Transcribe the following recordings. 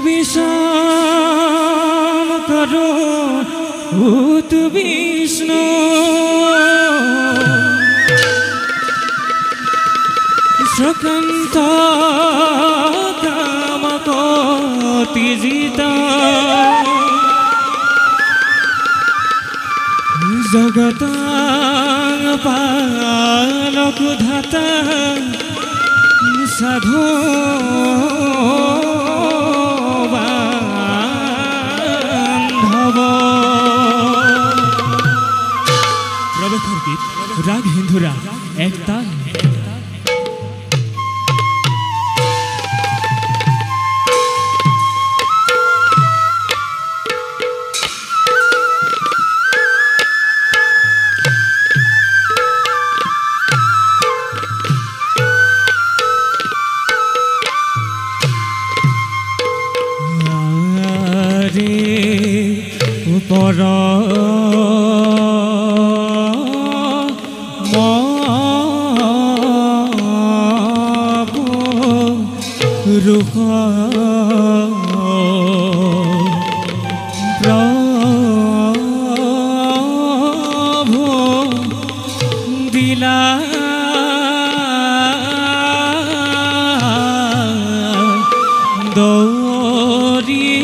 विषम करो भूत विष्णु श्रकंत काम को तीजिता जगत पालक धाता साधु बांधव प्रवेशर गीत राग हिंदुरा एक ताल पर रुख प्रभु दिला दौरी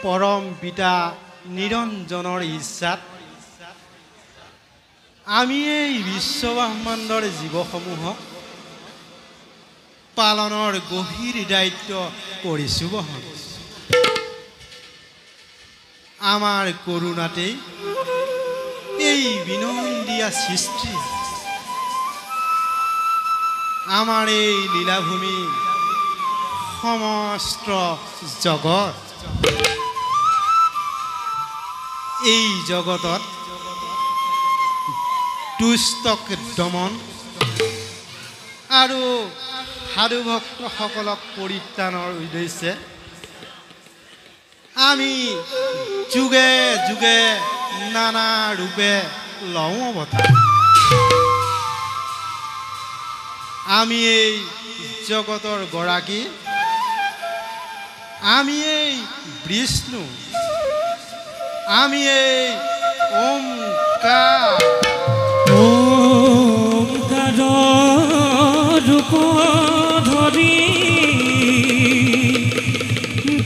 পৰম পিতা নিৰঞ্জনৰ ইচ্ছাত আমি এই বিশ্বব্ৰহ্মাণ্ডৰ জীৱসমূহক পালনৰ গভীৰ দায়িত্ব কৰিছোঁ বহন। আমাৰ কৰোণাতেই এই বিনন্দীয়া সৃষ্টি, আমাৰ এই লীলাভূমি সমস্ত জগত, এই জগতত দুষ্টক দমন আৰু সাধুভক্তসকলক পৰিত্ৰাণৰ উদ্দেশ্যে আমি যুগে যুগে নানা ৰূপে লওঁ অৱতাৰ। আমি এই জগতৰ গৰাকী, আমি এই বিষ্ণু, আমি এই ওমকাৰ। ওমকাৰ ৰূপ ধৰি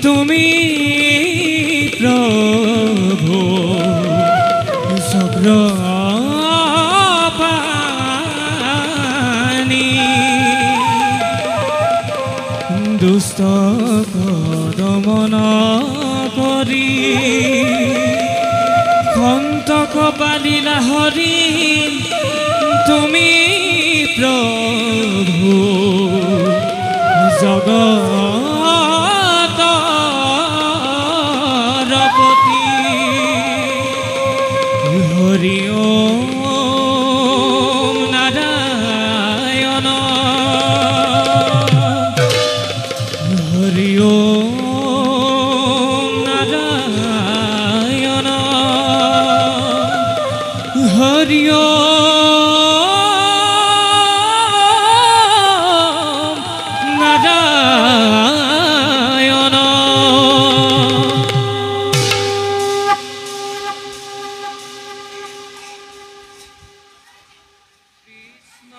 তুমি প্ৰভু চক্ৰপাণি, দুষ্ট দমন কৰি সন্তক পালিলা হৰি তুমি প্ৰভু জগতৰ পতি। হৰি ওম নাৰায়ণ, হৰি ওম নাৰায়ণ, হৰি ওম নাৰায়ণ। কৃষ্ণ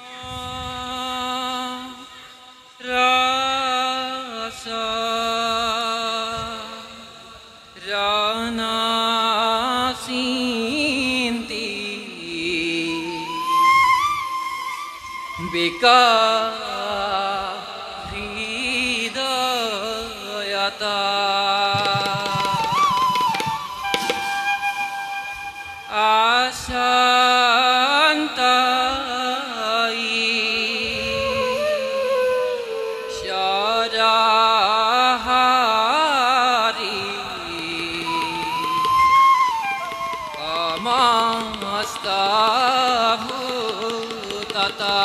ৰস ৰনাসিন্তি হৃদয়তা আশান্তাই সৰাহাৰি সমস্ত ভূততা।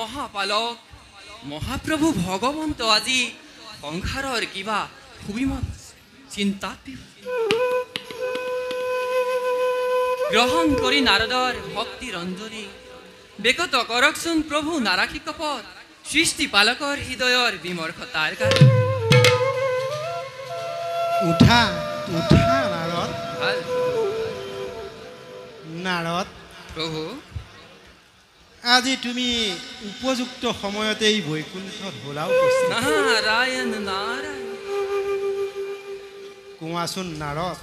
মহাপালক মহাপ্ৰভু ভগৱন্ত আজি সংসাৰৰ কিবা সুবিমত চিন্তাত গ্ৰহণ কৰি নাৰদৰ ভক্তিৰ অঞ্জলি বেকত কৰকচোন প্ৰভু নাৰাখি কপট সৃষ্টি পালকৰ হৃদয়ৰ বিমৰ্ষতাৰ কাৰণে উঠা উঠা নাৰদ ভাল নাৰদ প্ৰভু আজি তুমি উপযুক্ত সময়তেই বৈকুণ্ঠত ভোলাও উপস্থিত নাৰায়ণ নাৰায়ণ কোৱাচোন নাৰদ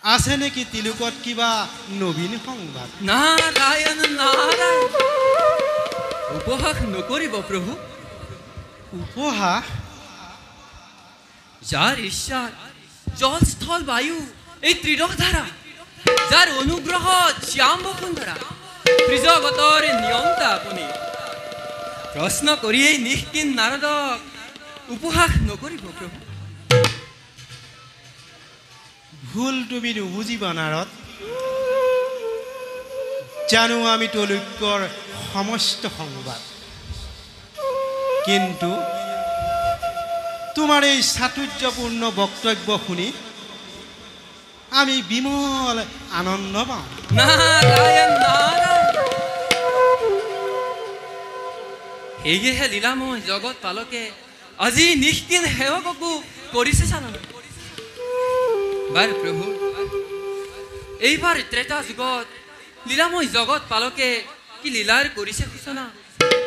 আছে নেকি তিলুকত কিবা নবীন সংবাদ নাৰায়ণ নাৰায়ণ উপহাস নকৰিব প্ৰভু উপহাস যাৰ ইচ্ছাত জল স্থল বায়ু এই ত্ৰিদশ ধাৰা যাৰ অনুগ্ৰহত শ্যাম বসুন্ধৰা ত্ৰিজগতৰ নিয়ন্তা আপুনি প্ৰশ্ন কৰিয়েই নিষ্কিন নাৰদক উপহাস নকৰিব প্ৰভু ভুল তুমি নুবুজিবা নাৰদ জানো আমি তলুক্যৰ সমস্ত সংবাদ কিন্তু তোমাৰ এই চাতুৰ্যপূৰ্ণ বক্তব্য শুনি আমি বিমল আনন্দ পাওঁ নাৰায়ণ নাৰায়ণ সেয়েহে লীলাময় জগত পালকে আজি নিষ্কিন সেৱককো কৰিছে চালনা বাৰ প্ৰভু এইবাৰ ত্ৰেতা যুগত লীলাময় জগত পালকে কি লীলাৰ কৰিছে সূচনা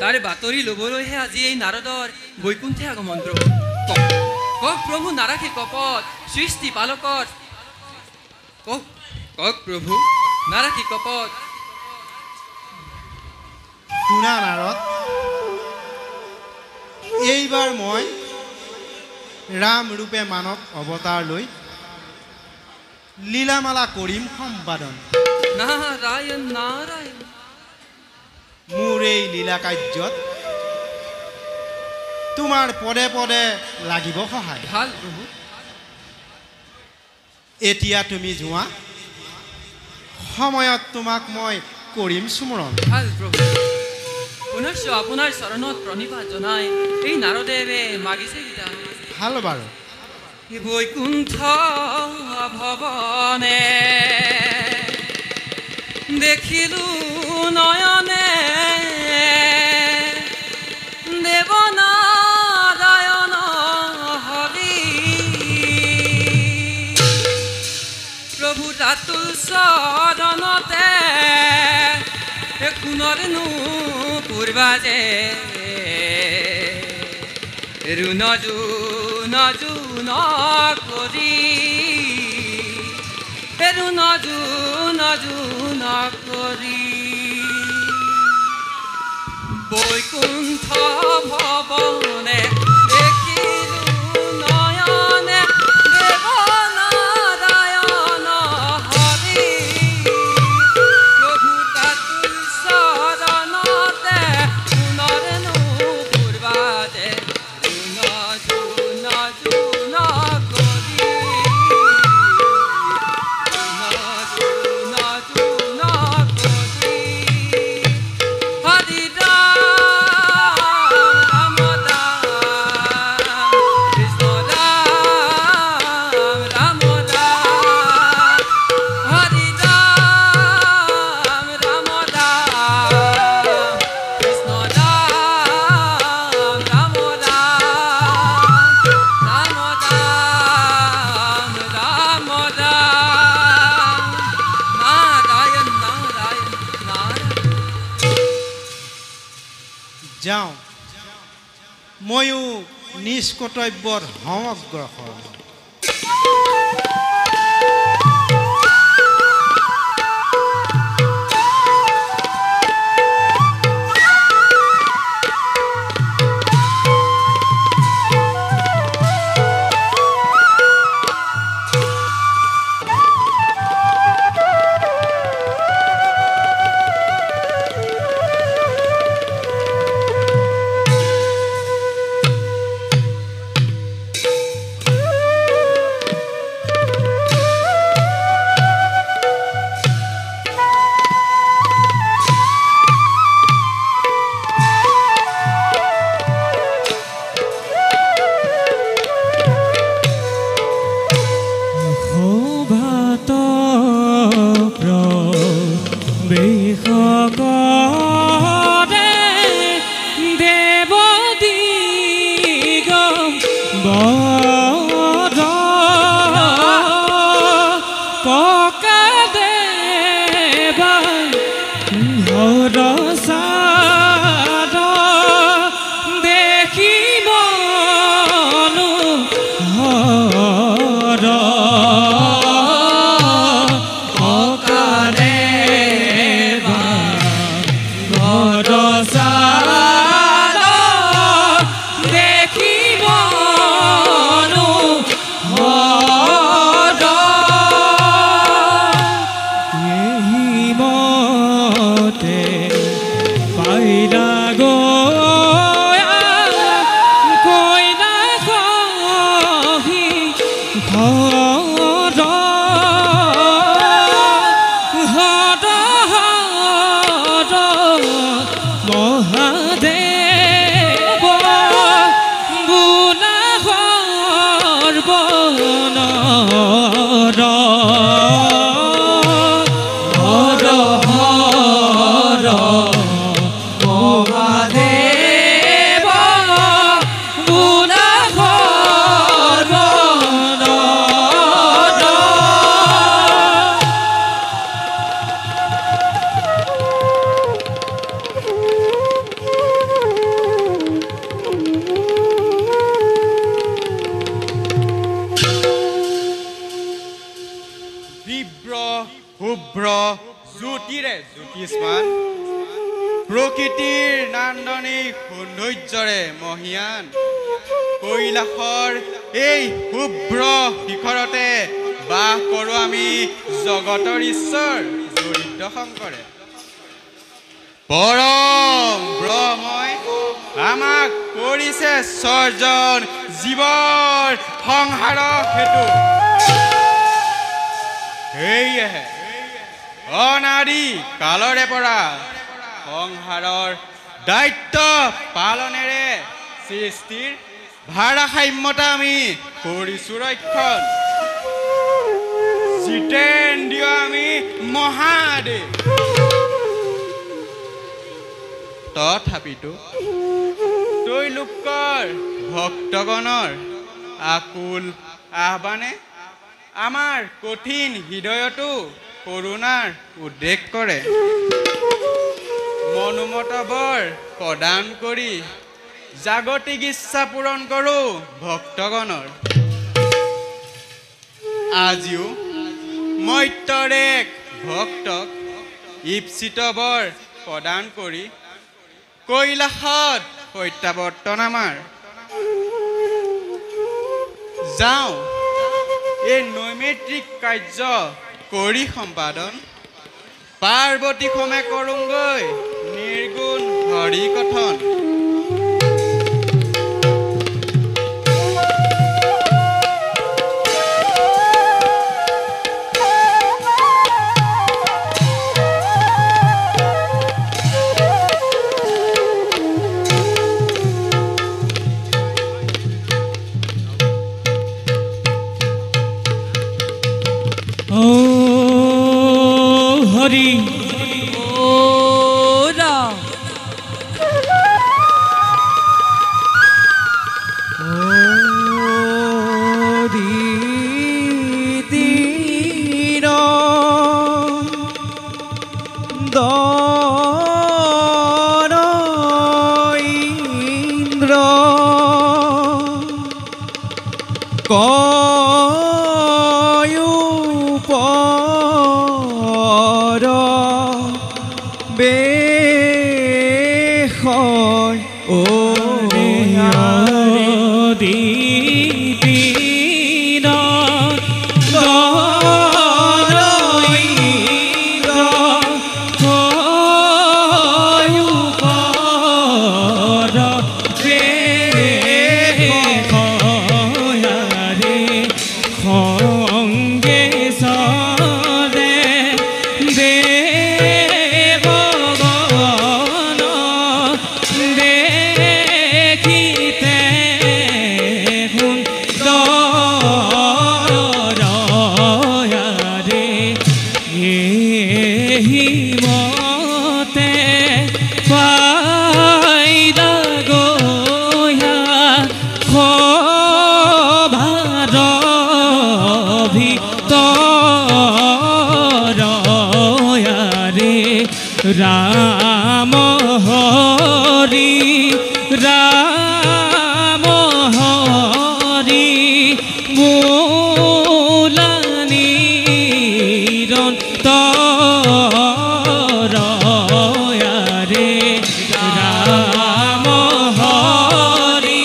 তাৰ বাতৰি ল'বলৈহে আজি এই নাৰদৰ বৈকুণ্ঠে আগমন প্ৰভু কক প্ৰভু নাৰাখি কপট সৃষ্টি পালকৰ কক প্ৰভু নাৰাখি কপট শুনা নাৰদ এইবাৰ মই ৰাম ৰূপে মানৱ অৱতাৰ লৈ লীলামালা কৰিম সম্পাদন নাৰায়ণ নাৰায়ণ মোৰ এই লীলা কাৰ্যত তোমাৰ পদে পদে লাগিব সহায় ভাল প্ৰভু এতিয়া তুমি যোৱা সময়ত তোমাক মই কৰিম সুমৰণ ভাল প্ৰভু পুনশ্চ আপোনাৰ চৰণত প্ৰণিপাত জনাই এই নাৰদেৱে মাগিছে গীতা ভাল বাৰু বৈকুণ্ঠ ভৱনে দেখিলো নয়নে দেৱনাৰায়ণ হৰি প্ৰভু ৰাতুল চৰণতে সোণৰনো পূৰ্বাজে ৰুণজু নজু নকৰি ৰুণজু নজু নকৰি বৈকুণ্ঠ ভৱনে দেখিলো নয়নে দেৱনাৰায়ণ হৰি প্ৰভু ৰাতুল চৰণতে সোণৰনো পূৰ্বাজে ৰুণজু নজু নকৰি ৰুণজু নজু নকৰি হৰি ৰাম ৰাম কৃষ্ণ ৰাম ৰাম হৰি ৰাম ৰাম কৃষ্ণ ৰাম ৰাম নাৰায়ণ নাৰায়ণ নাৰায়ণ যাওঁ ময়ো নিজ কৰ্তব্যত হওঁ অগ্ৰসৰ প্ৰকৃতিৰ নান্দনিক সৌন্দৰ্যৰে মহিয়ান কৈলাশৰ এই শুভ্ৰ শিখৰতে বাস কৰোঁ আমি জগতৰ ঈশ্বৰ দৰিদ্ৰ শংকৰে পৰম ব্ৰহ্মই আমাক কৰিছে সৰ্জন জীৱৰ সংহাৰৰ হেতু সেয়েহে অনাদি কালৰে পৰা সংহাৰৰ দায়িত্ব পালনেৰে সৃষ্টিৰ ভাৰসাম্যতা আমি কৰিছোঁ ৰক্ষণ জিতেন্দ্ৰিয় আমি মহাদেৱ তথাপিতো তৈলোকৰ ভক্তগণৰ আকুল আহ্বানে আমাৰ কঠিন হৃদয়তো কৰুণাৰ উদ্ৰেক কৰে মনোমত বৰ প্ৰদান কৰি জাগতিক ইচ্ছা পূৰণ কৰোঁ ভক্তগণৰ আজিও মৰ্ত্যৰ এক ভক্তক ঈপ্সিত বৰ প্ৰদান কৰি কৈলাশত প্ৰত্যাৱৰ্তন আমাৰ যাওঁ এই নৈমিত্ৰিক কাৰ্য কৰি সম্পাদন পাৰ্বতী সমে কৰোঁগৈ নিৰ্গুণ হৰি কথন হরি ও রাম দিদির দর ইন্দ্র সঙ্গে राम हरि राम हरि मूला निरंतर रे राम हरि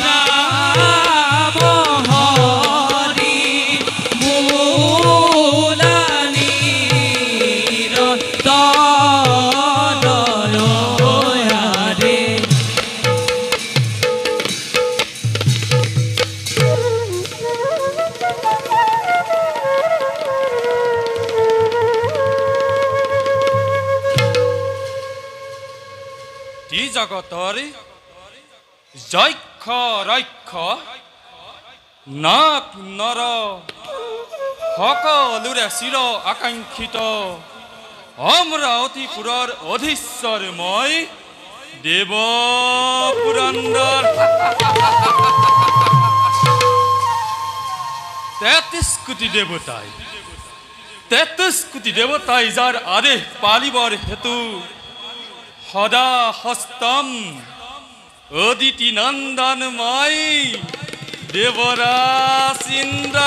राम हरि मूला निरंतर रे জগতৰ যক্ষ ৰক্ষ নাক নৰ সকলোৰে চিৰ আকাংক্ষিত অমৰাৱতীপুৰৰ অধীশ্বৰ মই দেৱ পুৰন্দৰ 33 কোটি দেৱতাই যাৰ আদেশ পালিবৰ হেতু সদা হস্তম অদিতি নন্দন মই দেৱৰাজ ইন্দ্ৰ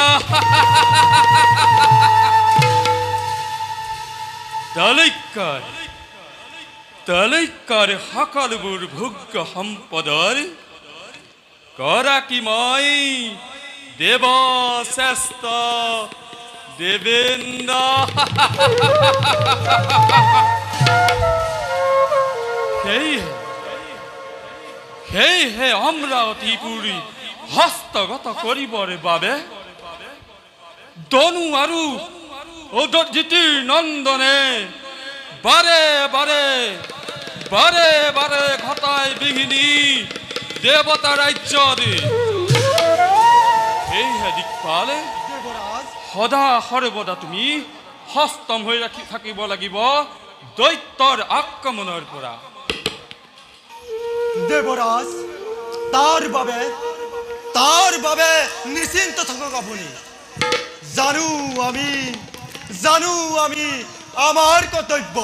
তলৈকৰ সকলোবোৰ ভোগ্য সম্পদৰ গৰাকী মই দেৱশ্ৰেষ্ঠ দেৱেন্দ্ৰ সেয়েহে অমৰাৱতীপুৰী হস্তগত কৰিবৰ বাবে দনু আৰু অদিতিৰ নন্দনে বাৰে বাৰে ঘটাই বিঘিনি দেৱতা ৰাজ্য দি সেয়েহে দিকপালে সদা সৰ্বদা তুমি হস্তম হৈ ৰাখি থাকিব লাগিব দৈত্যৰ আক্ৰমণৰ পৰা দেৱৰাজ তাৰ বাবে নিশ্চিন্ত থাকক আপুনি জানো আমি আমাৰ কৰ্তব্য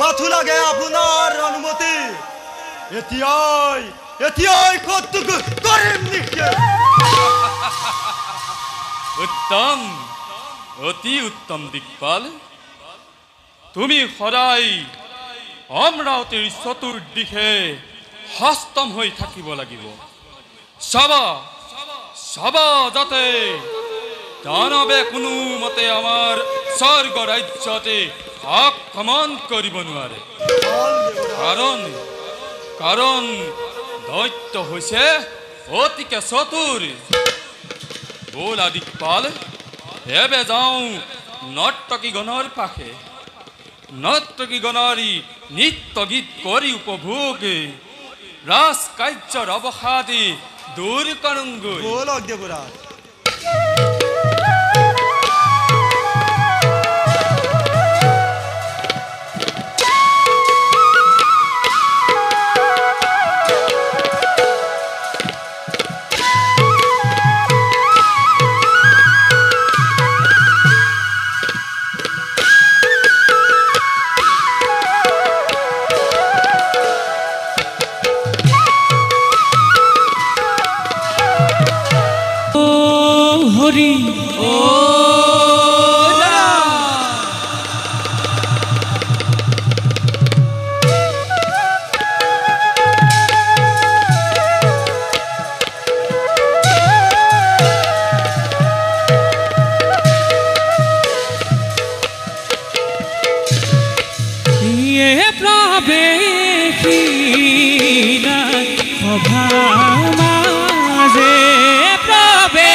মাথো লাগে আপোনাৰ অনুমতি এতিয়াই কৰ্তব্য কৰিম নিশ্চয় উত্তম অতি উত্তম দিকপাল তুমি সদায় অমৰাৱতীৰ চতুৰ্দিশে হস্তম হৈ থাকিব লাগিব চাব যাতে দানৱে কোনো মতে আমাৰ স্বৰ্গ ৰাজ্যতে আক্ৰমণ কৰিব নোৱাৰে কাৰণ দৈত্য হৈছে অতিকে চতুৰ ব'লা দিকপাল এবে যাওঁ নৰ্তকীগণৰ পাশে নৰ্তকীগণৰ নৃত্য গীত কৰি উপভোগ ৰাজ কাৰ্যৰ অৱসাদী দূৰ কৰোঁগৈ ব'লক দেৱৰাজ हरि ओ ये प्रवेशिना सभा माजे प्रवेशिना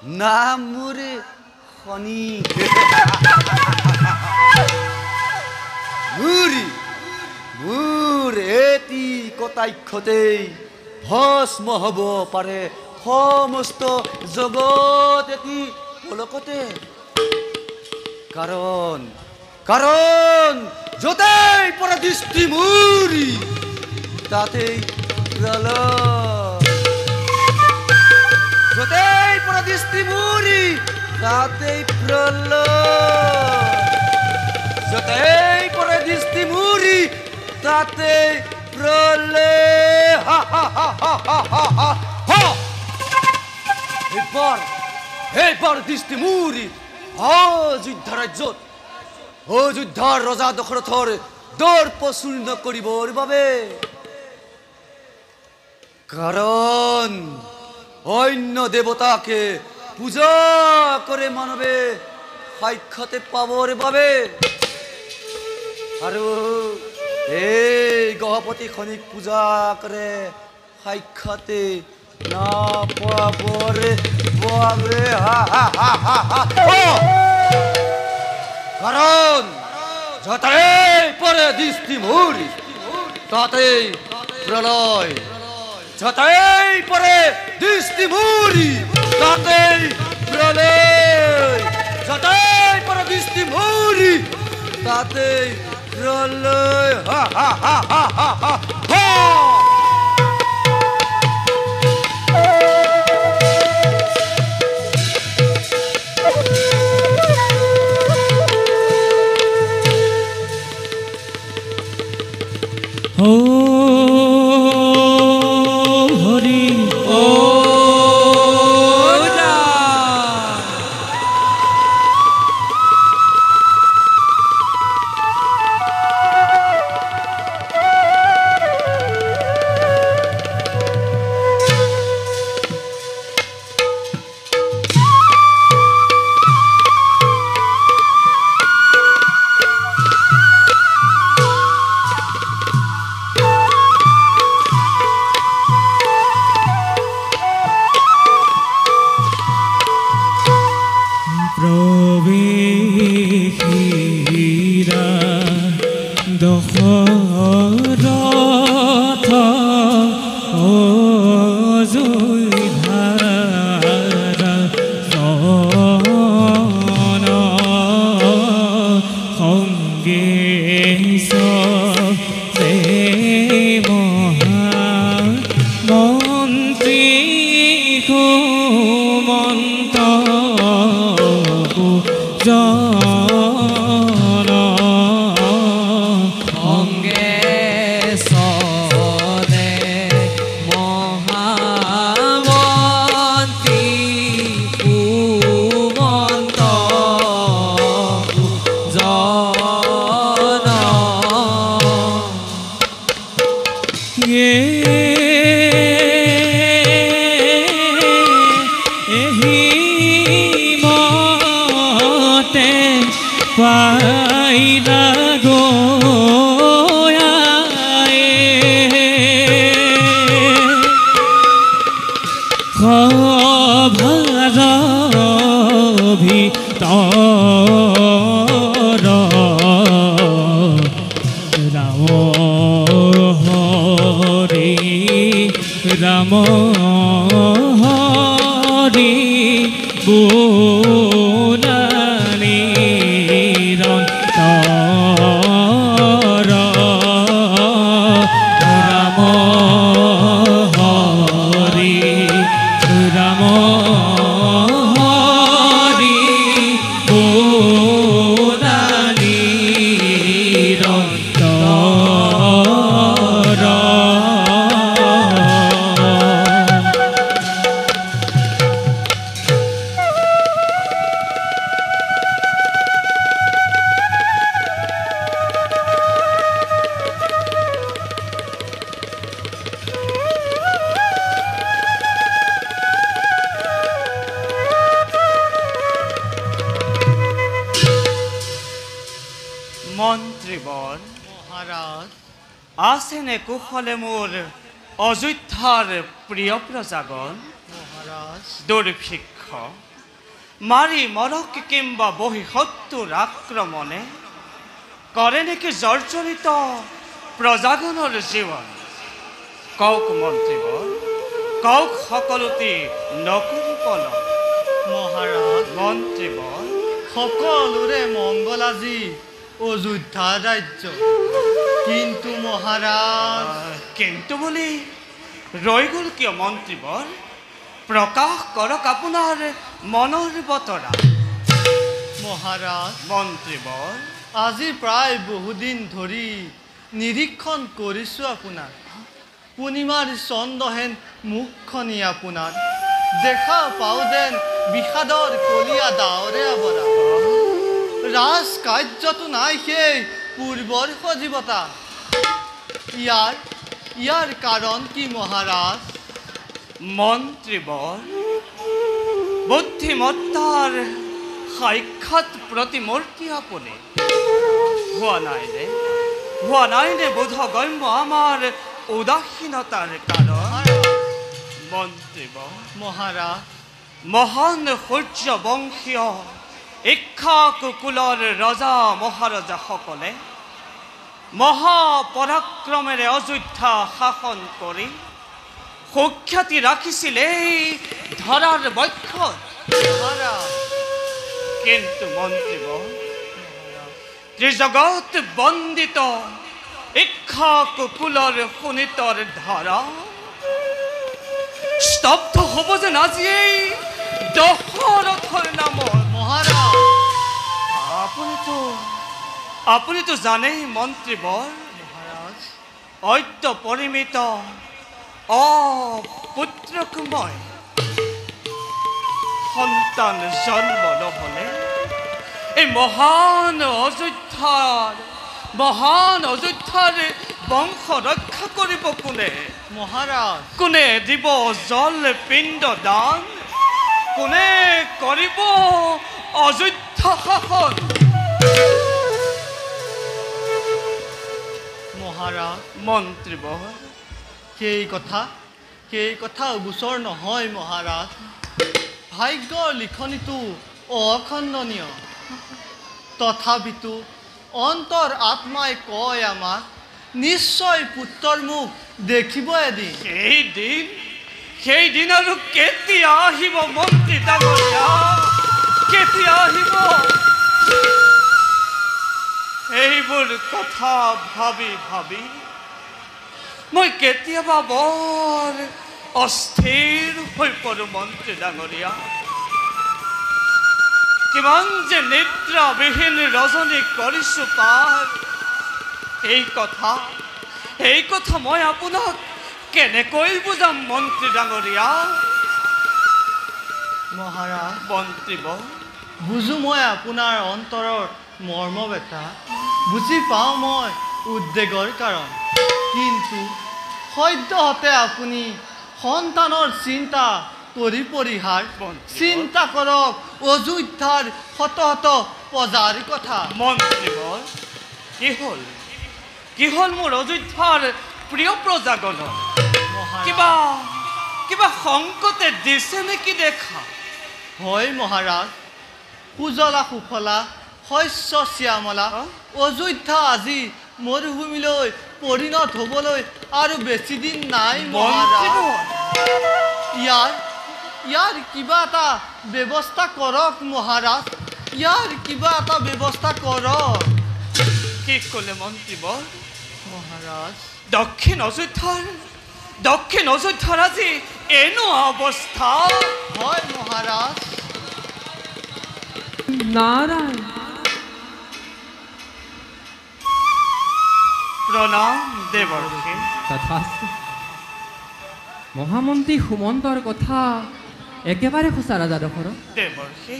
নাম মোৰ শনি মোৰ এটি কটাক্ষতেই ভস্ম হ'ব পাৰে সমস্ত জগত এটি পলকতে কাৰণ য'তেই পৰা দৃষ্টি মুৰি তাতেই প্ৰলয় য'তেই পৰা দৃষ্টি মুৰি তাতেই প্ৰলয় য'তেই পৰা দৃষ্টি মুৰি তাতেই প্ৰলয় এইবাৰ দৃষ্টি মুৰি অযোধ্যা ৰাজ্যত অযোধ্যাৰ ৰজা দশৰথৰ দৰ্প চূৰ্ণ কৰিবৰ বাবে কাৰণ অন্য দেৱতাকে পূজা কৰে মানৱে সাক্ষাতে পাবৰ বাবে আৰু এই গহপতি খনিক পূজা কৰে সাক্ষাতে নাপাবৰে বাবে কাৰণ য'তেই পৰে দৃষ্টি মুৰি তাতেই প্ৰলয় য'তেই পৰে দৃষ্টি মুৰি তাতেই প্ৰলয় য'তেই পৰে দৃষ্টি মুৰি তাতেই প্ৰলয় ও হৰি ও প্ৰবেশিৰা দশৰথ অযোধ্যাৰ চৰণ সঙ্গে মহামন্ত্ৰী সুমন্ত অঙ্গে সদে মহামন্ত্ৰী সুমন্ত জন পাইলা গোয়ায়ে সভাৰ ভিতৰ ৰাম হৰি ৰাম হৰি বুলানি ৰাম হৰি ৰাম হৰি বুলানি মন্ত্ৰীবন মহাৰাজ আছেনে কুশলে মোৰ অযোধ্যাৰ প্ৰিয় প্ৰজাগণ মহাৰাজ দুৰ্ভিক্ষ মাৰি মৰক কিম্বা বহি শত্ৰুৰ আক্ৰমণে কৰে নেকি জৰ্জৰিত প্ৰজাগণৰ জীৱন কওক মন্ত্ৰীবৰ কওক সকলোতে নকৰিব মহাৰাজ মন্ত্ৰীবৰ সকলোৰে মংগল আজি অযোধ্যা ৰাজ্য কিন্তু মহাৰাজ কিন্তু বুলি ৰৈ গ'ল কিয় মন্ত্ৰীবৰ প্ৰকাশ কৰক আপোনাৰ মনৰ বতৰা মহাৰাজ মন্ত্ৰীবৰ আজি প্ৰায় বহুদিন ধৰি নিৰীক্ষণ কৰিছোঁ আপোনাক পূৰ্ণিমাৰ চন্দ্ৰহেন মুখখনি আপোনাৰ দেখা পাওঁ যেন বিষাদৰ কলীয়া ডাৱৰে আৱৰা ৰাজ কাৰ্যটো নাই সেই পূৰ্বৰ সজীৱতা ইয়াৰ কাৰণ কি মহাৰাজ মন্ত্ৰীবৰ বুদ্ধিমত্তাৰ সাক্ষাৎ প্ৰতিমূৰ্তি আপুনি হোৱা নাইনে বোধগম্য আমাৰ উদাসীনতাৰ কাৰণ মন্ত্ৰীবৰ মহাৰাজ মহান সূৰ্যবংশীয় ইক্ষ্বাকুকুলৰ ৰজা মহাৰজাসকলে মহাপৰাক্ৰমেৰে অযোধ্যা শাসন কৰি সুখ্যাতি ৰাখিছিলে ধৰাৰ বক্ষত কিন্তু মন্ত্ৰীবৰ ত্ৰিজগত বন্দিত ইক্ষ্বাকুকুলৰ শোণিতৰ ধাৰা স্তব্ধ হ'ব যেন আজিয়েই দশৰথৰ নামত মহাৰাজ আপুনিতো জানেই মন্ত্ৰীবৰ মহাৰাজ অদ্য পৰিমিত অপুত্ৰক মই সন্তান জন্ম নহ'লে এই মহান অযোধ্যাৰ বংশ ৰক্ষা কৰিব কোনে মহাৰাজ কোনে দিব জল পিণ্ড দান কোনে কৰিব অযোধ্যা শাসন মহাৰাজ মন্ত্ৰীবৰ সেই কথা গোচৰ নহয় মহাৰাজ ভাগ্যৰ লিখনিটো অখণ্ডনীয় তথাপিতো অন্তৰ আত্মাই কয় আমাক নিশ্চয় পুত্ৰৰ মুখ দেখিব এদিন সেই দিন আৰু কেতিয়া আহিব মন্ত্ৰী ডাঙৰীয়া কেতিয়া আহিব এইবোৰ কথা ভাবি ভাবি মই কেতিয়াবা বৰ অস্থিৰ হৈ পৰো মন্ত্ৰী ডাঙৰীয়া কিমান যে নিদ্ৰাবিহীন ৰজনী কৰিছো পাৰ এই কথা মই আপোনাক কেনেকৈ বুজাম মন্ত্ৰী ডাঙৰীয়া মহাৰাজ মন্ত্ৰীবৰ বুজো মই আপোনাৰ অন্তৰৰ মৰ্ম ব্যথা বুজি পাওঁ মই উদ্বেগৰ কাৰণ কিন্তু সদ্যহতে আপুনি সন্তানৰ চিন্তা কৰি পৰিহাৰ চিন্তা কৰক অযোধ্যাৰ শত শত প্ৰজাৰ কথা মন্ত্ৰীবৰ কি হ'ল মোৰ অযোধ্যাৰ প্ৰিয় প্ৰজাগণৰ কিবা সংকটে দিছে নেকি দেখা হয় মহাৰাজ সুজলা সুফলা শস্য শ্যামলা অযোধ্যা আজি মৰুভূমিলৈ পৰিণত হ'বলৈ আৰু বেছি দিন নাই মহাৰাজ ইয়াৰ কিবা এটা ব্যৱস্থা কৰক মহাৰাজ ইয়াৰ কিবা এটা ব্যৱস্থা কৰক কি ক'লে মন্ত্ৰীবৰ মহাৰাজ দক্ষিণ অযোধ্যাৰ আজি এনো অৱস্থা হয় মহাৰাজ নাৰায়ণ প্ৰণাম দেৱৰ্ষি তথাস্তু মহামন্ত্ৰী সুমন্তৰ কথা একেবাৰে সঁচা ৰাজা দশৰথ দেৱৰ্ষি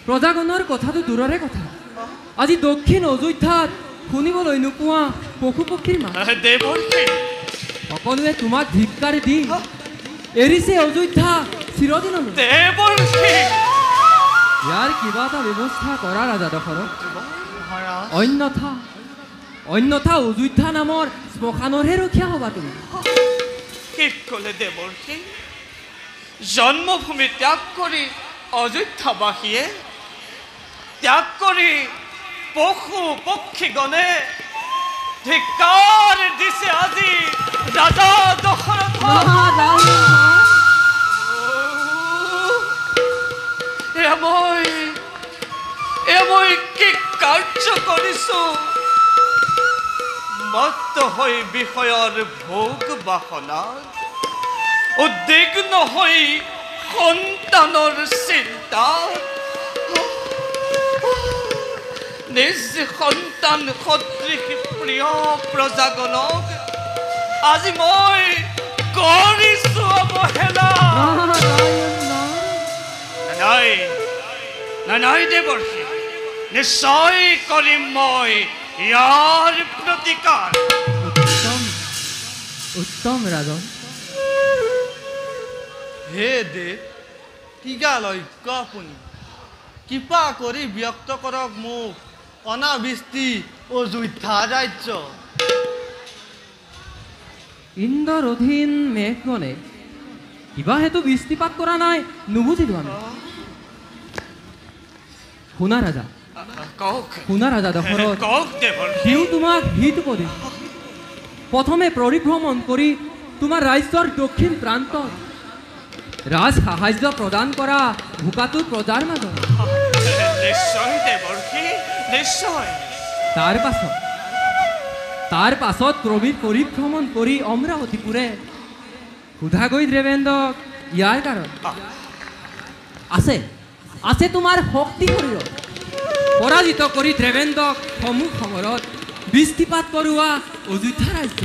প্ৰজাগণৰ কথাটো দূৰৰে কথা আজি দক্ষিণ অযোধ্যাত শুনিবলৈ নোপোৱা পশু পক্ষীৰ মাত দেৱৰ্ষি সকলোৱে তোমাক ধিক্কাৰি দি এৰিছে অযোধ্যা চিৰদিনলৈ দেৱৰ্ষি ইয়াৰ কিবা এটা ব্যৱস্থা কৰা ৰাজা দশৰথ মহাৰাজ অন্যথা অযোধ্যা নামৰ শ্মশানৰহে ৰক্ষা হ'বা তুমি কি ক'লে দেৱৰ্ষি জন্মভূমি ত্যাগ কৰি অযোধ্যাবাসীয়ে ত্যাগ কৰি পশু পক্ষীগণে ধিক্কাৰ দিছে আজি ৰাজা দশৰথ। মই কি কাৰ্য কৰিছো? মত্ত হৈ বিষয়ৰ ভোগ বাসনাত, উদ্বিগ্ন হৈ সন্তানৰ চিন্তাত, নিজ সন্তান সদৃশ প্ৰিয় প্ৰজাগণক আজি মই কৰিছো অৱহেলা। নাই দেৱৰ্ষি, নিশ্চয় কৰিম মই ইয়াৰ প্ৰতিকাৰ। উত্তম ৰাজন। হে দেৱ, কিগা লক্ষ্য আপুনি? কৃপা কৰি ব্যক্ত কৰক মোক অনাবৃষ্টি অযোধ্যা ৰাজ্য। ইন্দ্ৰৰ অধীন মেঘগণে কিবা হেতু বৃষ্টিপাত কৰা নাই, নুবুজিলো আমি। শুনা ৰাজা, শুনা ৰাজা দশৰথ, সিও তোমাক হিত উপদেশ প্ৰথমে পৰিভ্ৰমণ কৰি তোমাৰ ৰাজ্যৰ দক্ষিণ প্ৰান্তত ৰাজ সাহায্য প্ৰদান কৰা ভোকাতুৰ প্ৰজাৰ মাজত। নিশ্চয় দেৱৰ্ষি, নিশ্চয়। তাৰ পাছত ক্ৰমিক পৰিভ্ৰমণ কৰি অমৰাৱতীপুৰে সোধাগৈ দেৱেন্দ্ৰক ইয়াৰ কাৰণ আছে তোমাৰ শক্তি শৰীৰত পৰাজিত কৰি দেৱেন্দ্ৰক সমূহ সমৰত বৃষ্টিপাত কৰোৱা অযোধ্যা ৰাজ্য।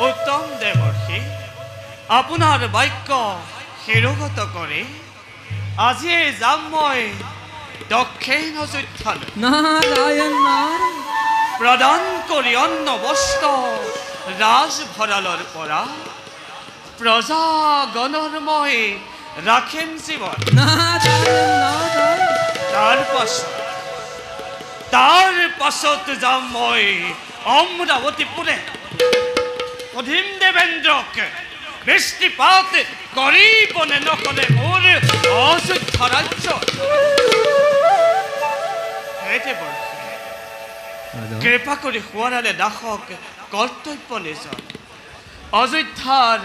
উত্তম দেৱৰ্ষি, আপোনাৰ বাক্য শিৰোগত কৰি আজিয়ে যাম মই দক্ষিণ অযোধ্যালৈ। নাৰায়ণ নাৰায়ণ। প্ৰদান কৰি অন্ন বস্ত্ৰ ৰাজভঁৰালৰ পৰা প্ৰজাগণৰ মই ৰাখিম জীৱন। তাৰ পাছত যাম মই অমৰাৱতীপুৰে, সুধিম দেৱেন্দ্ৰক বৃষ্টিপাত কৰিবনে নকৰে মোৰ অযোধ্যা ৰাজ্য। কৃপা কৰি সোঁৱৰালে দাসক কৰ্তব্য নিজৰ। অযোধ্যাৰ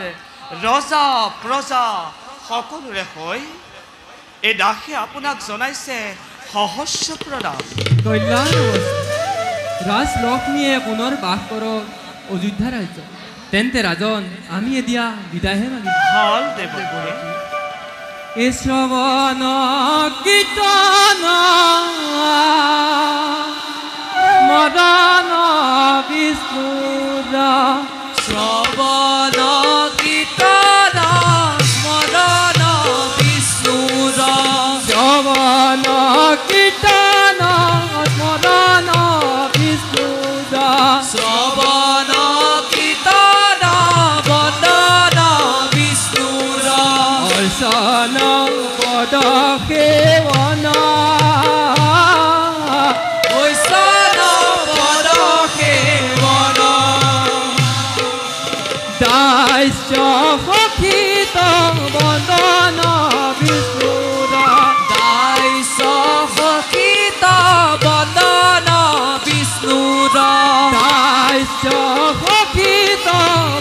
ৰজা প্ৰজা সকলোৰে হৈ এই দাসে আপোনাক জনাইছে সহস্ৰ প্ৰণাম। কল্যাণ ৰাজ লক্ষ্মীয়ে পুনৰ বাস কৰক অযোধ্যা ৰাজ্য। তেন্তে ৰাজন, আমি এতিয়া বিদায়হে মাগিম। ভাল দেৱৰ্ষি। এই শ্ৰৱণ কীৰ্তন মদন বিষ্ণুৰ, শ্ৰৱণ কীৰ্তন মদন বিষ্ণুৰ, শ্ৰৱণ কীৰ্তন মদন বিষ্ণুৰ, শ্ৰৱণ কীৰ্তন মদন বিষ্ণুৰ, অৰ্চন পদ সেৱন সখিত বন্দন বিষ্ণুৰ, দাইছ সখিত বন্দন বিষ্ণুৰ, দাইছ সখিত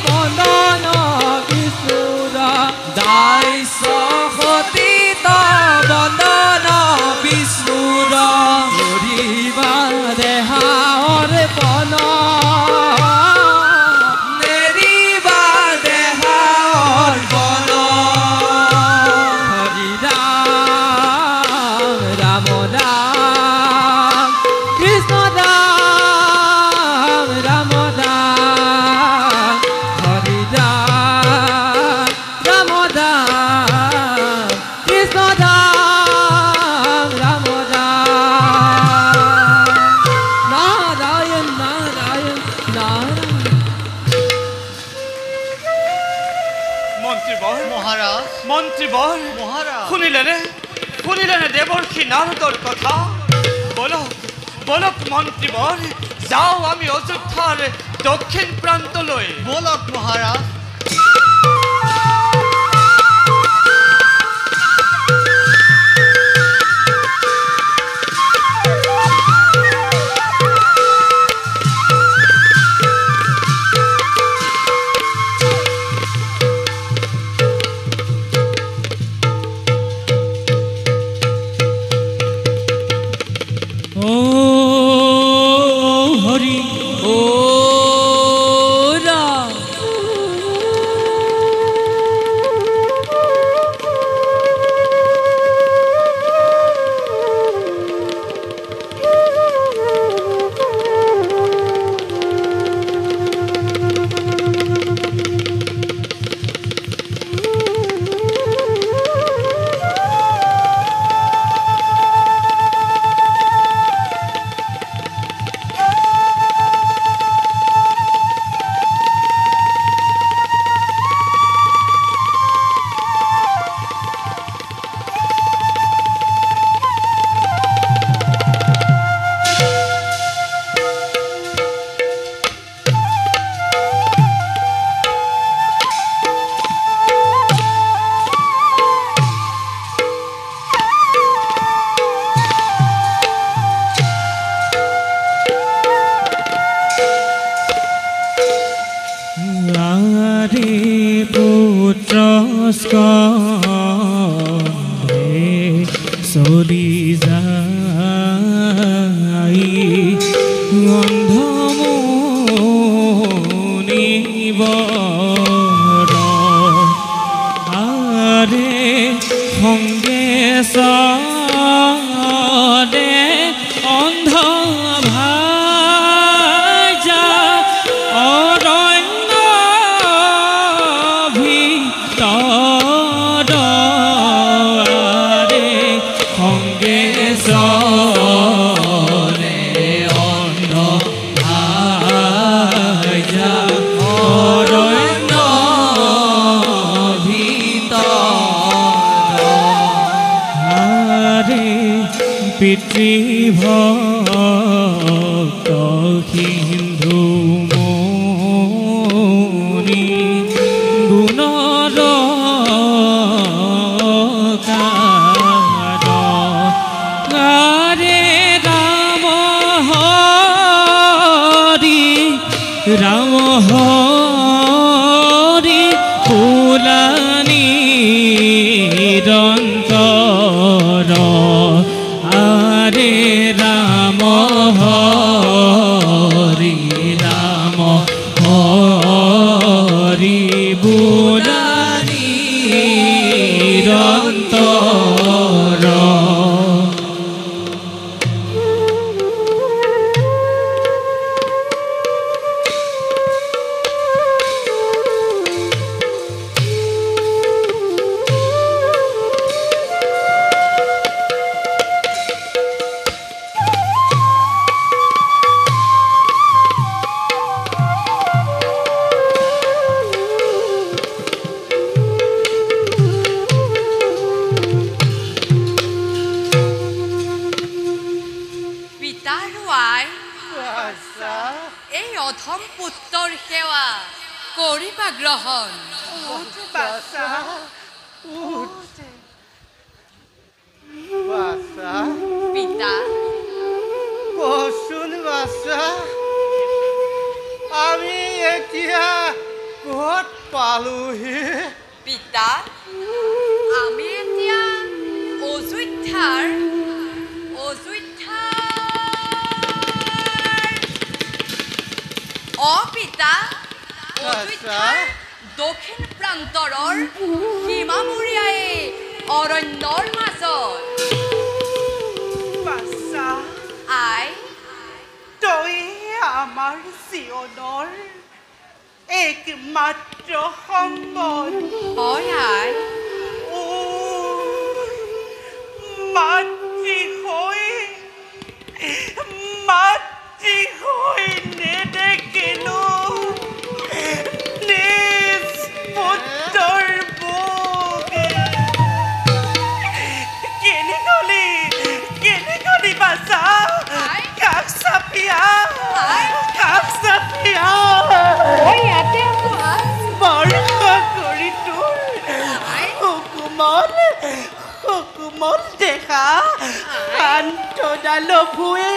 বন্দন বিষ্ণুৰ, দাইছ সখিত বন্দন বিষ্ণুৰ, ধৰিবা দেহা অৰ্পণ শুনিলেনে দেৱৰ্ষি নাৰদৰ কথা? বলক মন্ত্ৰীবৰ, যাওঁ আমি অযোধ্যাৰ দক্ষিণ প্ৰান্তলৈ। বলক মহাৰাজ। চলি যায় অন্ধমুনিবৰ আৰে সংগে চদে অন্ধ ভাজা অৰণ্য ভিতৰে সংগে চদে অন্ধ ভাজা অৰণ্য পিতৃভক্ত সিন্ধু মণি গুণৰ গাৰে ৰাম হৰি ফুলানি নিৰন্তৰ আৰে ৰাম হৰি বুলানি নিৰন্তৰ এই অধম পুত্ৰৰ সেৱা কৰিবা গ্ৰহণ পিতা কচোন বাচ্চা আমি এতিয়া ক'ত পালোহি পিতা আমি এতিয়া অযোধ্যাৰ পিতা অযোধ্যাৰ দক্ষিণ প্ৰান্তৰৰ সীমামূৰীয়াই অৰণ্যৰ মাজত আই তই আমাৰ জীৱনৰ একমাত্ৰ সম্বল হয় আই মাতৃ হৈ নেদেখিলো নিজ পুত্ৰৰ বুকে কেনি গলি বাচা কাষ চাপিয়া বৰ্ষা কৰি তোৰ হুকুমত দেখা আন্তডাল ভুৱে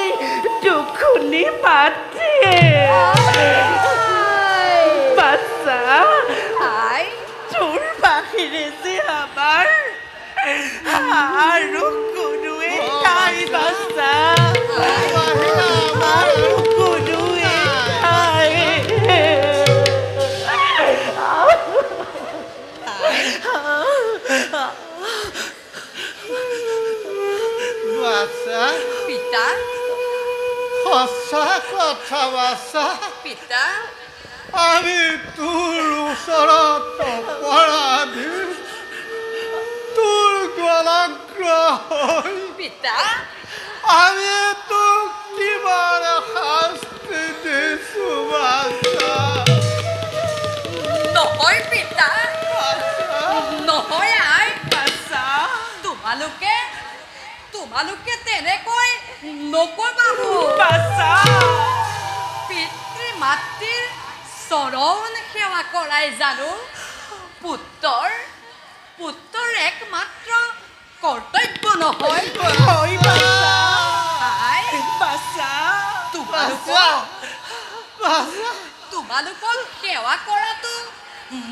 দুখুনি পাতিয়ে বাচ্চা তোৰ বাহিৰে যে আমাৰ আৰু কোনোৱে নাই বাচ্চা আৰু কোনোৱে নাই বাচ্চা পিতা সঁচা কথা বাচ্চা পিতা আমি তোৰ ওচৰত অপৰাধী তোৰ গলাগ্ৰহ হৈ পিতা আমি তোক কিমান শাস্তি দিছো বাচ্চা নহয় পিতা নহয় আই বাচ্চা তোমালোকে তেনেকৈ নকবা বাচ্চা পিতৃ মাতৃৰ চৰণ সেৱা কৰাই জানো পুত্ৰৰ একমাত্ৰ কৰ্তব্য নহয় তোমালোকক সেৱা কৰাটো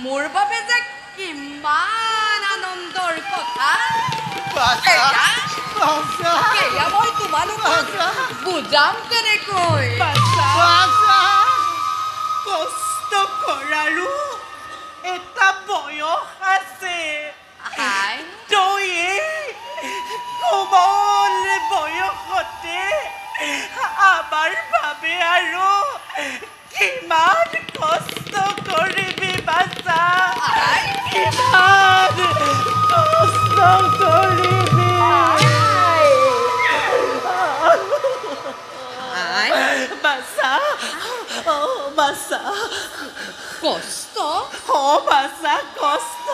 মোৰ বাবে যে কিমান আনন্দ এয়া মই তোমালোকক বুজাম কেনেকৈ কষ্ট কৰাৰো এটা বয়স আছে হাই তই এই কোমল বয়সতে আমাৰ বাবে আৰু কিমান কষ্ট কৰিবি বাচা কিমান কষ্ট কৰিবি বাচা বাচা কষ্ট বাচা কষ্ট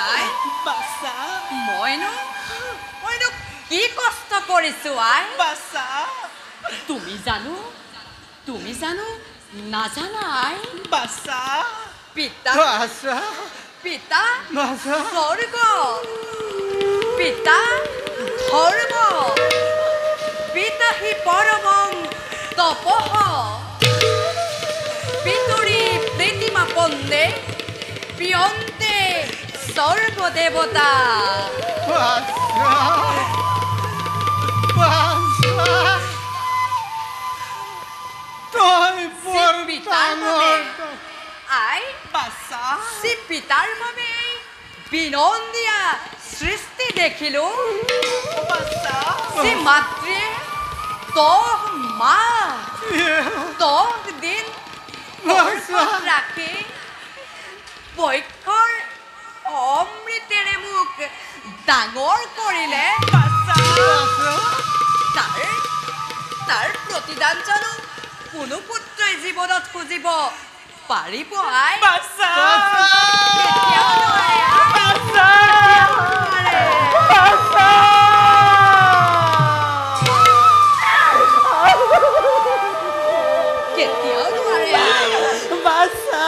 আই বাচা মইনো কি কষ্ট কৰিছো আই বাচা তুমি জানো নাজানা আই বাচা পিতা বাছা পিতা বাছা স্বৰ্গ পিতা ধৰ্ম পিতা হি পৰমং তপঃ পিতৰি প্ৰীতিমা পন্দে প্ৰিয়ন্তে সৰ্বদেৱতা বাছা বাছা তই বৰ পিতাৰ ডাঙৰ আই বাচা সি পিতাৰ বাবে বিনন্দীয়া সৃষ্টি দেখিলো বাচা সি মাতৃয়ে দহ মাহ দহ দিন গৰ্ভত ৰাখি বক্ষৰ অমৃতেৰে মোক ডাঙৰ কৰিলে তাৰ প্ৰতিদান জানো কোনো পুত্ৰই জীৱনত খুজিব পাৰিব আই বাচা কেতিয়াও নোৱাৰে আই। বাচা নোৱাৰে। বাচা কেতিয়াও নোৱাৰে আই। বাচা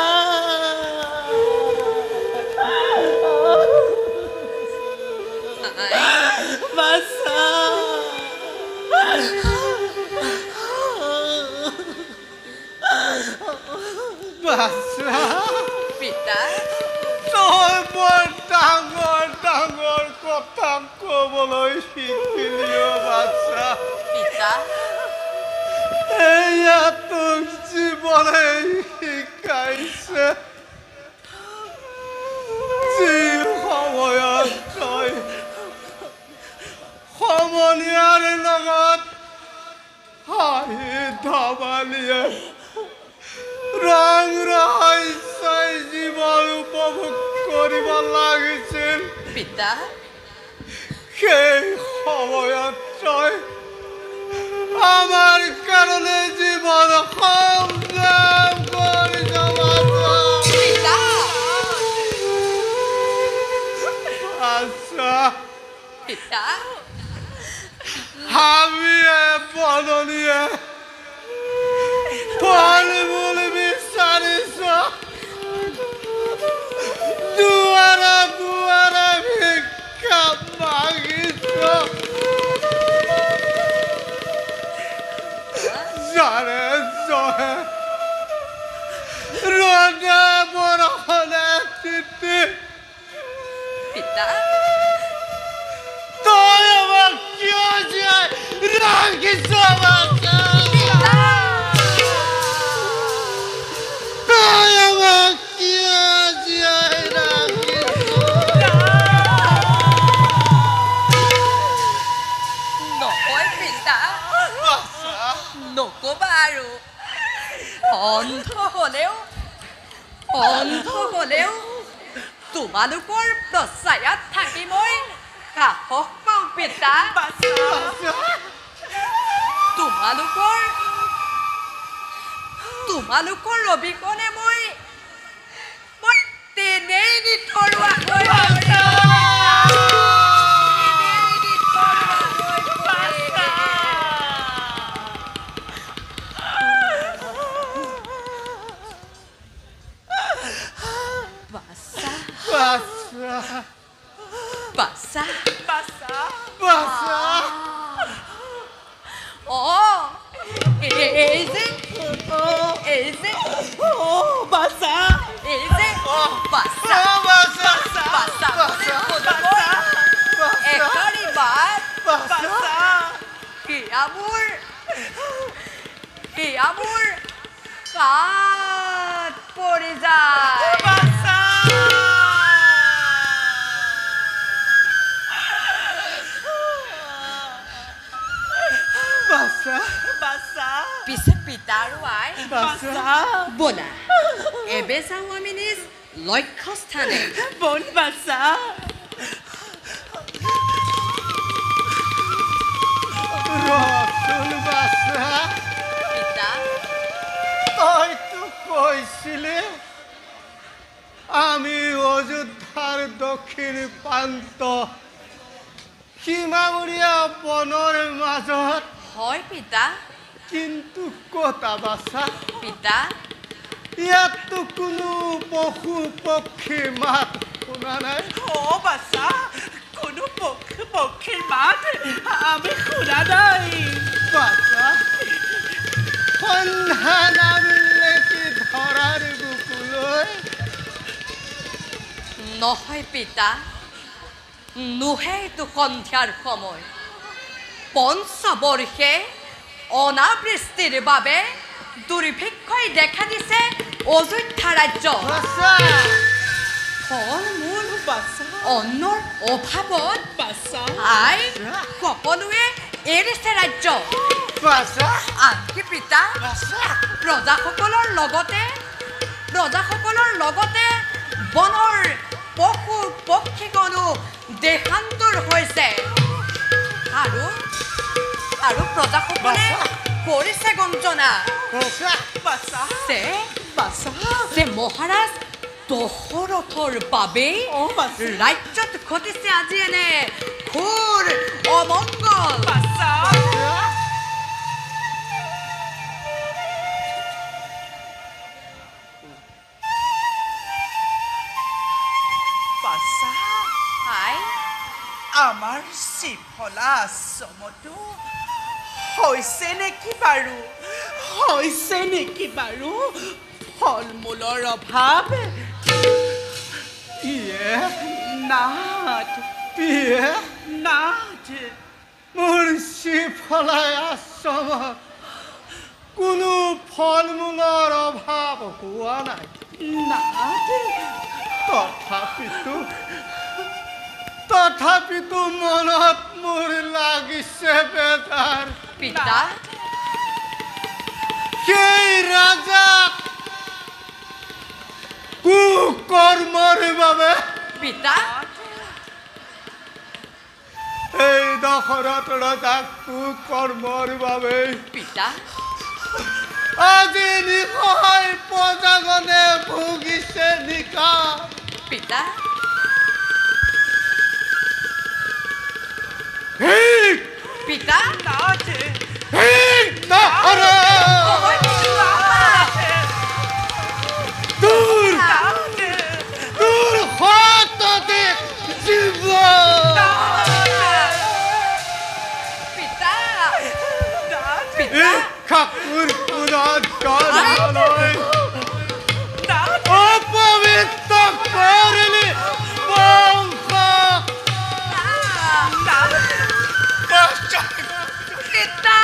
বাচা বাছা পিতা তই বৰ ডাঙৰ ডাঙৰ কথা ক'বলৈ শিকিলি বাছা পিতা এয়া তোক জীৱনে শিকাইছে যি সময়ত তই সমনীয়াৰ লগত হাঁহি ধেমালিয়ে ৰং ৰহস্যই জীৱন উপভোগ কৰিব লাগিছিল পিতা সেই সময়ত তই আমাৰ কাৰণে জীৱন সংগ্ৰাম কৰি পিতা আচ্ছা পিতা হামিয়ে বননিয়ে ফল মূল বিচাৰিছ দুৱাৰে দুৱাৰে ভিক্ষা মাগিছ জানে জহে ৰ'দে বৰষুণে তিতি পিতা তই আমাক কিয় জীয়াই ৰাখিছ বাছা তই আমাক কিয় জীয়াই ৰাখিছ নহয় পিতা নকবা আৰু অন্ধ হলেও তোমালোকৰ প্ৰচায়াত থাকি মই সাহস পাওঁ পিতা তোমালোকৰ অবিকনে মই তেনেই নিথৰুৱা হৈ বাছা এই যে বাছা একাৰে কাট পৰি যায় পিছে পিতা আৰু আই ব'লা এবে যাওঁ আমি নিজ লক্ষ্য স্থানে ৰচোন বাছা পিতা তইতো কৈছিলি আমি অযোধ্যাৰ দক্ষিণ প্ৰান্ত সীমামূৰীয়া বনৰ মাজত হয় পিতা কিন্তু কতা বাছা পিতা ইয়াততো কোনো পশু পক্ষী মাত শুনা নাই কোনো পক্ষীৰ মাত আমি শুনা নাই বাছা সন্ধ্যা নামিলে কি ধৰাৰ বুকুলৈ নহয় পিতা নোহেইতো সন্ধিয়াৰ সময় পঞ্চবৰ্ষে অনাবৃষ্টিৰ বাবে দুৰ্ভিক্ষই দেখা দিছে অযোধ্যা ৰাজ্য ফল মূল অন্নৰ অভাৱত আই সকলোৱে এৰিছে ৰাজ্য আনকি পিতা প্ৰজাসকলৰ লগতে বনৰ পশু পক্ষীগণো দেহান্তৰ হৈছে আৰু প্ৰজাসকলে কৰিছে গঞ্জনা যে মহাৰাজ দশৰথৰ বাবে ৰাজ্যত ঘটিছে আজি এনে ঘোৰ অমংগল আমাৰ শ্ৰীফলা আশ্ৰমতো হৈছে নেকি বাৰু ফল মূলৰ অভাৱ নাথ মোৰ শ্ৰীফলাই আশ্ৰমত কোনো ফল মূলৰ অভাৱ হোৱা নাই তথাপিতো মনত মোৰ লাগিছে বেজাৰ পিতা সেই ৰাজাক কুকৰ্মৰ বাবে পিতা এই দশৰথ ৰজাক কুকৰ্মৰ বাবে পিতা আজি নিশয় প্ৰজাগণে ভুগিছে নিকা পিতা পিতা অপবিত্ৰ কৰিলি পিতা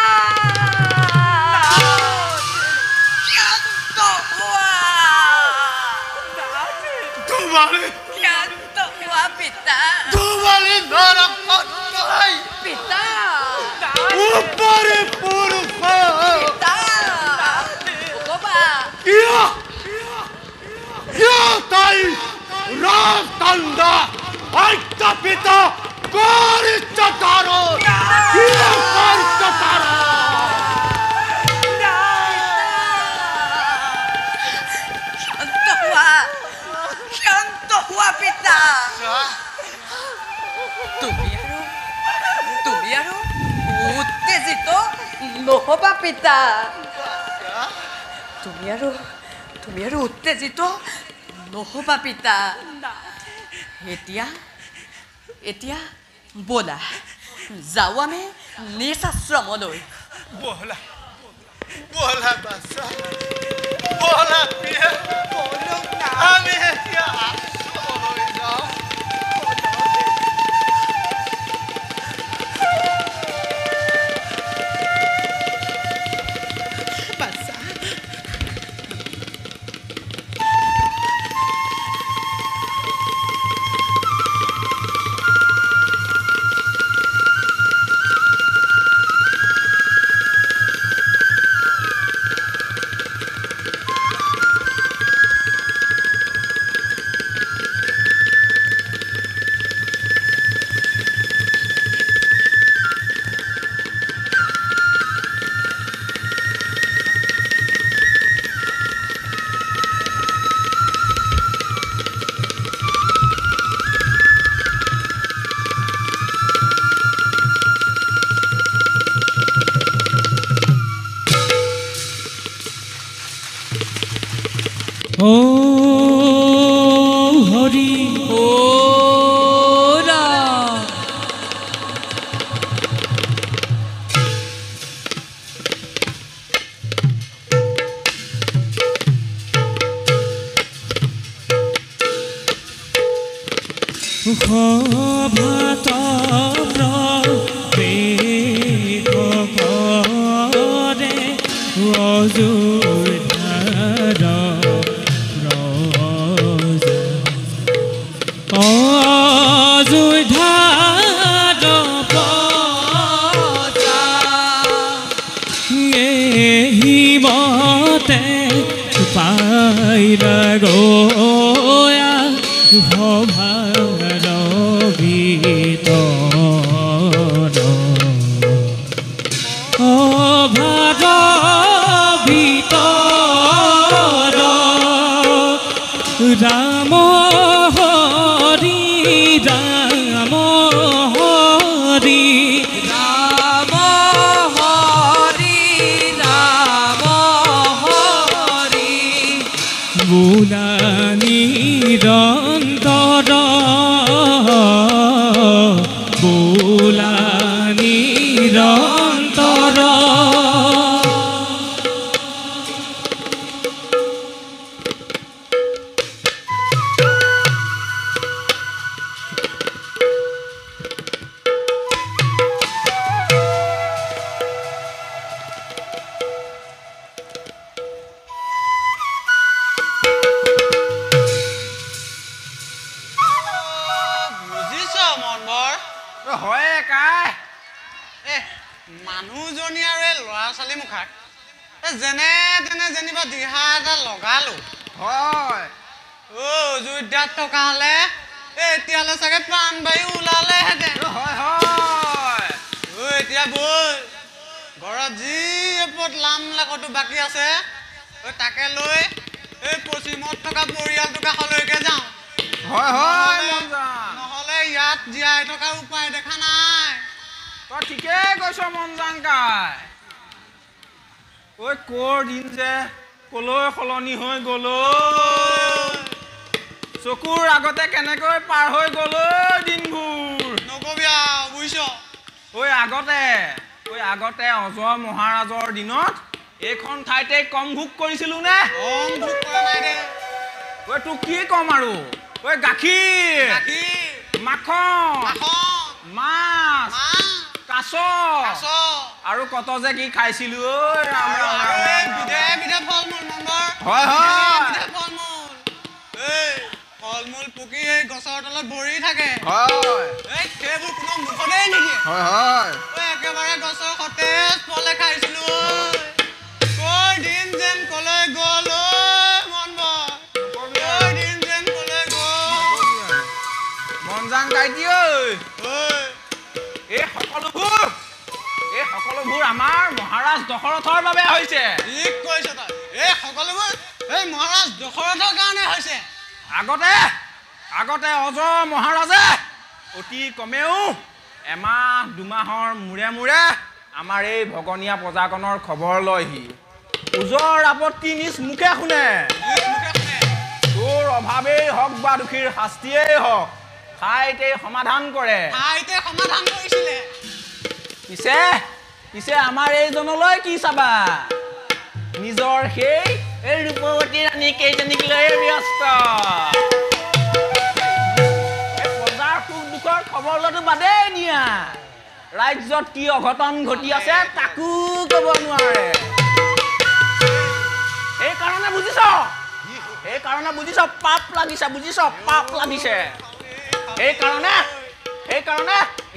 শান্ত হোৱা পিতা তুমি আৰু উত্তেজিত নহবা পিতা তুমি আৰু উত্তেজিত নহবা পিতা এতিয়া ব'লা যাওঁ আমি নিজ আশ্ৰমলৈ ব'লা বাছা ব'লা আমি এতিয়া আশ্ৰমলৈ যাওঁ ও হৰি ও ৰাম ভাত কৰে অযোধ্যাৰ অযোধ্যাৰ হিমতে পাইলা গয়া সভাৰ ভিতৰ অভাৰ ভিতৰ ৰাম হৰি ৰাম হৰি ৰাম হৰি ৰাম হৰি বোলা নিৰন্তৰ বোলা নিৰন্তৰ বুজিছ মনবৰ হয় কাই মানুহজনী আৰু এই ল'ৰা ছোৱালী মুখাক যেনে তেনে যেনিবা দিহা এটা লগালো হয় অযোধ্যাত থকা হ'লে এতিয়ালৈ চাগে প্ৰাণবায়ু ওলালেহেঁতেন হয় হয় এতিয়া বল ঘৰত যি এপদ লাম লাকটো বাকী আছে তাকে লৈ এই পশ্চিমত থকা পৰিয়ালটোৰ কাষলৈকে যাওঁ হয় হয় মনজান নহ'লে ইয়াত জীয়াই থকাৰ উপায় দেখা নাই তই ঠিকেই কৈছ মনজান কাই ঐ ক'ৰ দিন যে কলৈ সলনি হৈ গ'ল চকুৰ আগতে কেনেকৈ পাৰ হৈ গ'ল দিনবোৰ নকবি আৰু বুজিছ ঐ আগতে অজয় মহাৰাজৰ দিনত এইখন ঠাইতে কম ভোগ কৰিছিলোঁ নে ভোগ কৰা নাই দে ঐ তোক কি ক'ম আৰু ঐ গাখীৰ মাখন মাছ কাছ আৰু কত যে কি খাইছিলো ঐ ৰাম ৰাম বিধে ফল মূল নম্বৰ হয় হয় ফল মূল ফল মূল পকি এই গছৰ তলত ভৰি থাকে হয় সেইবোৰ কোনো মুখতেই নিদিয়ে হয় হয় একেবাৰে গছৰ সতেজ ফলে খাইছিলো কৈ দিন যেন কলৈ গ'ল মনবৰ কৈ দিন যেন কলৈ গ'ল মনজাং গাইটি ঐ এই সকলোবোৰ আমাৰ মহাৰাজ দশৰথৰ বাবে হৈছে ঠিক কৈছ তই এই সকলোবোৰ এই মহাৰাজ দশৰথৰ কাৰণে হৈছে আগতে অজয় মহাৰাজে অতি কমেও এমাহ দুমাহৰ মূৰে মূৰে আমাৰ এই ভগনীয়া প্ৰজাকণৰ খবৰ লয়হি ওজৰ আপত্তি নিজ মুখে শুনে তোৰ অভাৱেই হওক বা দুখীৰ শাস্তিয়েই হওক ঠাইতে সমাধান কৰে পিছে আমাৰ এইজনলৈ কি চাবা নিজৰ সেই ৰূপৱতী ৰাণী কেইজনীক লৈ ব্যস্ত প্ৰজাৰ সুখ দুখৰ খবৰ লোৱাটো বাদেই নিয়া ৰাজ্যত কি অঘটন ঘটি আছে তাকো ক'ব নোৱাৰে সেইকাৰণে বুজিছ পাপ লাগিছে সেইকাৰণে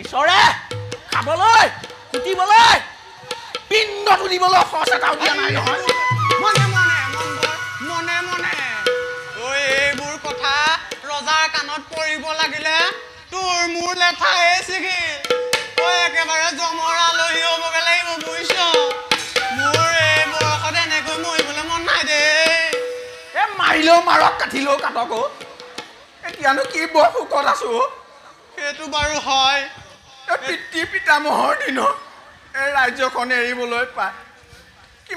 ঈশ্বৰে খাবলৈ কুটিবলৈ পিণ্ড তুলিবলৈ খৰচ এটাও দিয়া নাই নহয় মনে এইবোৰ কথা ৰজাৰ কাণত পৰিব লাগিলে তোৰ মোৰ লেঠাই ছিগিল একেবাৰে জমৰ আলহী হ'বগে লাগিব বুজিছ মোৰ এই বয়সত এনেকৈ মৰিবলৈ মন নাই দেই মাৰিলেও মাৰক কাটিলেও কাটক এতিয়ানো কি বৰ সুখত আছো সেইটো বাৰু হয় পিতৃ পিতামহৰ দিনত এই ৰাজ্যখন এৰিবলৈ পায়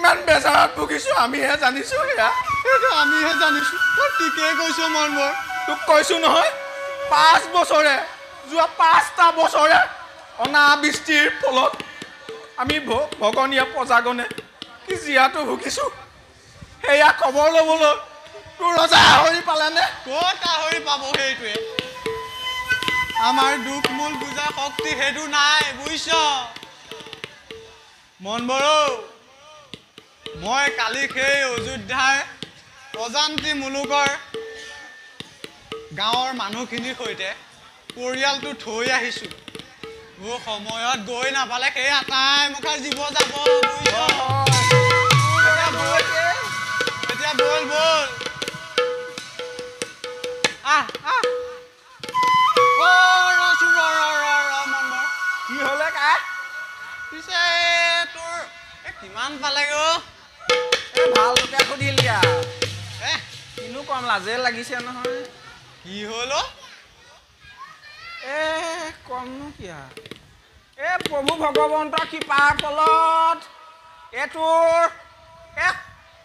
কিমান বেজাৰত ভুগিছো আমিহে জানিছো সেয়া এইটো আমিহে জানিছো তই ঠিকেই কৈছ মনবৰ তোক কৈছো নহয় 5 বছৰে যোৱা 5টা বছৰে অনাবৃষ্টিৰ ফলত আমি ভগনীয়া প্ৰজাগণে কি জীয়াটো ভুগিছো সেয়া খবৰ ল'বলৈ তোৰ ৰজা আহৰি পালেনে ক'ত আহৰি পাব সেইটোৱে আমাৰ দুখ মূল বুজা শক্তি সেইটো নাই বুজিছ মনবৰ মই কালি সেই অযোধ্যাৰ অজান্তি মুলুকৰ গাঁৱৰ মানুহখিনিৰ সৈতে পৰিয়ালটো থৈ আহিছোঁ সময়ত গৈ নাপালে সেই আটাই মুখাৰ জীৱ যাব বুজিছ এতিয়া বল বল কি হ'লে কা পিছে তোৰ কিমান পালে গো ভালকে সুধিলি কিনো কম লাজে লাগিছে নহয় কি হ'ল কমনো কিয়া প্ৰভু ভগৱন্তৰ কৃপাৰ ফলত এইটোৰ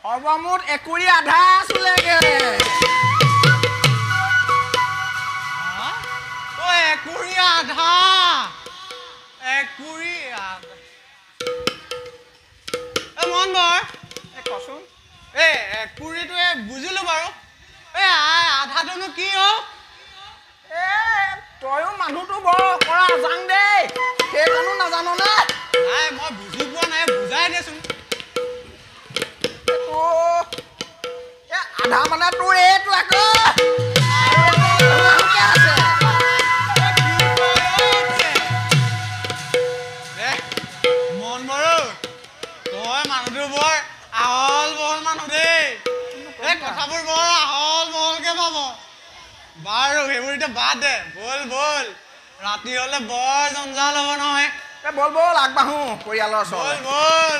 সৰ্বমুঠ 1.5 আছিলেগে 1.5 মনবৰ কচোন কুৰিটোৱে বুজিলো বাৰু আধাটোনো কি তয়ো মানুহটো বৰ কৰা যাং দেই সেইকণো নাজানো নে নাই মই বুজি পোৱা নাই বুজাই দেচোন আধা মানে তোৰ এইটো আকৌ মন বাৰু তই মানুহটো বৰ আহল বহল মানুহ দেই কথাবোৰ বৰ আহল বহলকে ভাব বাৰু সেইবোৰ এতিয়া বাদ দে বল বল ৰাতি হলে বৰ জঞ্জাল হ'ব নহয় বল বল আগবাঢ়ো পৰিয়ালৰ ওচৰত বল বল